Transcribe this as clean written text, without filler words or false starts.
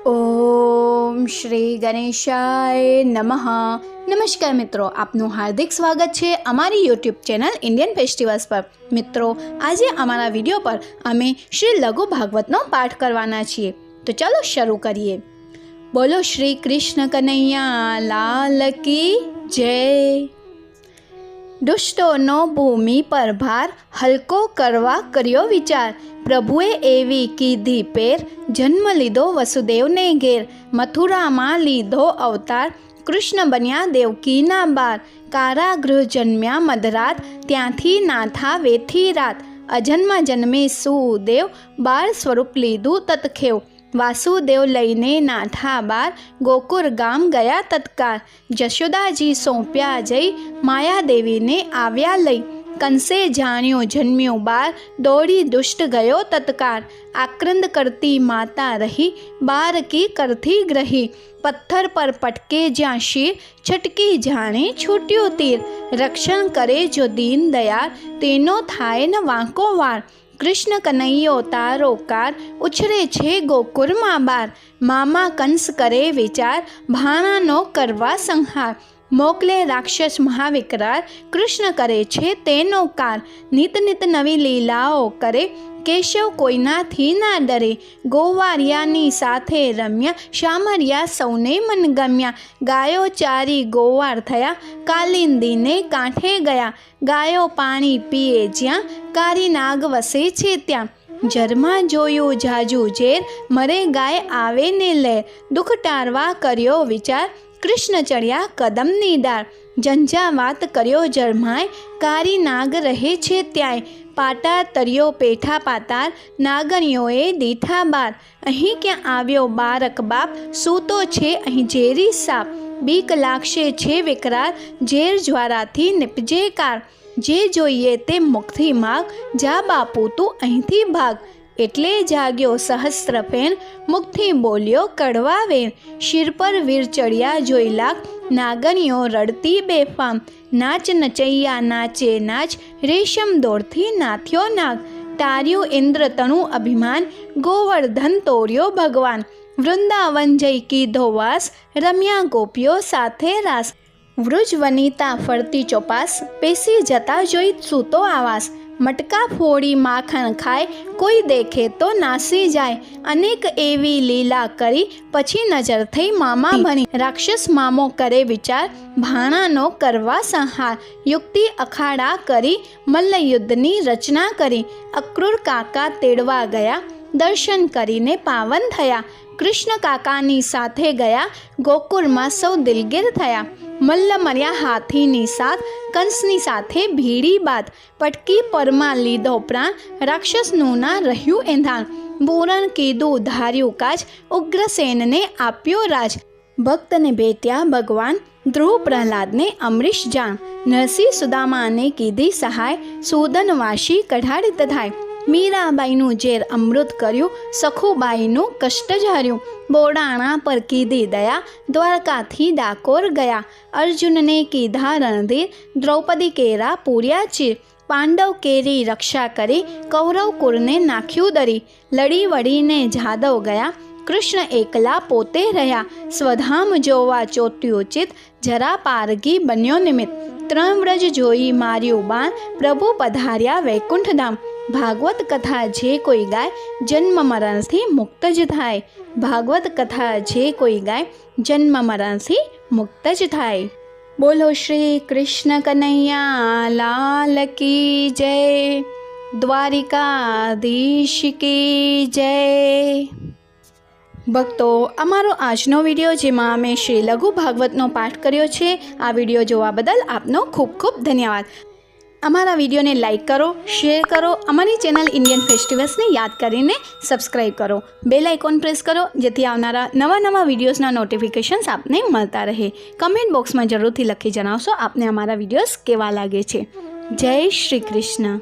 ओम श्री गणेशाय नमः। नमस्कार मित्रों, आपનું हार्दिक स्वागत છે અમારી यूट्यूब चैनल इंडियन फेस्टिवल्स पर। मित्रों, આજે અમારા વિડીયો પર અમે શ્રી લઘુ ભાગવતનો પાઠ કરવાના છીએ, તો ચાલો શરૂ કરીએ। બોલો શ્રી કૃષ્ણ કનૈયા લાલ की जय। દુષ્ટોનો ભૂમિ પર ભાર, હલકો કરવા કર્યો વિચાર। પ્રભુએ એવી કીધી પેર, જન્મ લીધો વસુદેવને ઘેર। મથુરામાં લીધો અવતાર, કૃષ્ણ બન્યા દેવકીના બાર। કારાગૃહ જન્મ્યા મધરાત, ત્યાંથી નાથા વેથી રાત। અજન્મ જન્મે સુદેવ, બાળ સ્વરૂપ લીધું તત્ખેવ। વાસુદેવ લઈને નાથા બાર, ગોકુળ ગામ ગયા તત્કાળ। જશોદાજી સોંપ્યા જઈ, માયાદેવીને આવ્યા લઈ। કંસે જાણ્યો જન્મ્યો બાર, દોડી દુષ્ટ ગયો તત્કાળ। આક્રંદ કરતી માતા રહી, બાર की કરથી ગ્રહી। પથ્થર પર પટકે જ્યાં શીર, છટકી જાણે છૂટ્યો તીર। રક્ષણ કરે જો દીન દયાળ, તેનો થાય ન વાંકો વાર। કૃષ્ણ કનૈયો તારો કાર, ઉછરે છે ગોકુળમાં બાર। મામા કંસ કરે વિચાર, ભાણાનો કરવા સંહાર। મોકલે રાક્ષસ મહાવિકરાળ, કૃષ્ણ કરે છે તેનો કાર। નિત નિત નવી લીલાઓ કરે, કેશવ કોઈનાથી ના ડરે। ગોવારિયાની સાથે રમ્યા, શામરિયા સૌને મન ગમ્યા। ગાયો ચારી ગોવાર થયા, કાલિંદીને કાંઠે ગયા। ગાયો પાણી પીએ જ્યાં, કારી નાગ વસે છે ત્યાં। જરમાં જોયું જાજુ ઝેર, મરે ગાય આવે ને લેર। દુઃખ ટારવા કર્યો વિચાર, કૃષ્ણ ચડ્યા કદમની ડાળ। ઝંઝાવાત કર્યો જરમાય, કારી નાગ રહે છે ત્યાંય। પાટા તર્યો પેઠા પાતાર, નાગણીઓએ દીઠા બાર। અહીં ક્યાં આવ્યો બારક બાપ, સૂતો છે અહીં ઝેરી સાપ। બીક લાગશે છે વિકરાળ, ઝેર જ્વારાથી નિપજે કાર। જે જોઈએ તે મુખથી માગ, જા બાપુ તું અહીંથી ભાગ। એટલે જાગ્યો સહસ્ત્ર ફેન, મુખથી બોલ્યો કડવા વેણ। શિર પર વીર ચડ્યા જોઈ લાગ, નાગણીઓ રડતી બેફામ। નાચ નચૈયા નાચે નાચ, રેશમ દોડથી નાથ્યો નાગ। તાર્યું ઇન્દ્ર તણુ અભિમાન, ગોવર્ધન તોર્યો ભગવાન। વૃંદાવન જઈ કીધો વાસ, રમ્યા ગોપીઓ સાથે રાસ। વૃજ વનિતા ફરતી ચોપાસ, પેસી જતા જોઈ સૂતો આવાસ। મટકા ફોડી માખણ ખાય, કોઈ દેખે તો નાસી જાય। અનેક એવી લીલા કરી, પછી નજર થઈ મામા ભણી। રાક્ષસ મામો કરે વિચાર, ભાણાનો કરવા સંહાર। યુક્તિ અખાડા કરી, મલ્લયુદ્ધની રચના કરી। અક્રૂર કાકા તેડવા ગયા, દર્શન કરીને પાવન થયા। કૃષ્ણ કાકાની સાથે ગયા, ગોકુળમાં સૌ દિલગીર થયા। મલ્લ મર્યા હાથીની સાથ, કંસની સાથે ભીડી બાત। પટકી પરમાં લીધો પ્રાણ, રાક્ષસનું ના રહ્યું એંધાણ। પૂરણ કીધું ધાર્યું કાજ, ઉગ્રસેનને આપ્યો રાજ। ભક્તને ભેટ્યા ભગવાન, ધ્રુવ પ્રહલાદને અમરીશ જાણ। નરસિંહ સુદામાને કીધી સહાય, સૂદનવાસી કઢાડી તથાય। મીરાબાઈનું ઝેર અમૃત કર્યું, સખુબાઈનું કષ્ટ ઝર્યું। બોડાણા પર કીધી દયા, દ્વારકાથી ડાકોર ગયા। અર્જુનને કીધા રણધીર, દ્રૌપદી કેરા પૂર્યા ચીર। પાંડવ કેરી રક્ષા કરી, કૌરવ કુળને નાખ્યું દરી। લડી વળીને જાદવ ગયા, કૃષ્ણ એકલા પોતે રહ્યા। સ્વધામ જોવા ચોટ્યું ચિત, જરા પારગી બન્યો નિમિત્ત। ત્રણ વ્રજ જોઈ માર્યું બાણ, પ્રભુ પધાર્યા વૈકુંઠ ધામ। ભાગવત કથા જે કોઈ ગાય, જન્મ મરણથી મુક્ત જ થાય। ભાગવત કથા જે કોઈ ગાય, જન્મ મરણથી મુક્ત જ થાય। બોલો શ્રી કૃષ્ણ કનૈયા લાલ की जय। દ્વારિકાધીશ की जय। ભક્તો, અમારો આજનો વિડીયો જેમાં અમે શ્રી લઘુ ભાગવતનો પાઠ કર્યો છે, આ વિડીયો જોવા બદલ આપનો ખૂબ ખૂબ ધન્યવાદ। અમારા વિડીયોને લાઇક કરો, શેર કરો, અમારી ચેનલ ઇન્ડિયન ફેસ્ટિવલ્સને યાદ કરીને સબસ્ક્રાઈબ કરો। બેલ આઇકોન પ્રેસ કરો, જેથી આવનારા નવા નવા વિડીયોઝના નોટિફિકેશન્સ આપને મળતા રહે। કમેન્ટ બોક્સમાં જરૂરથી લખી જણાવશો આપને અમારા વિડીયોઝ કેવા લાગે છે। જય શ્રી કૃષ્ણ।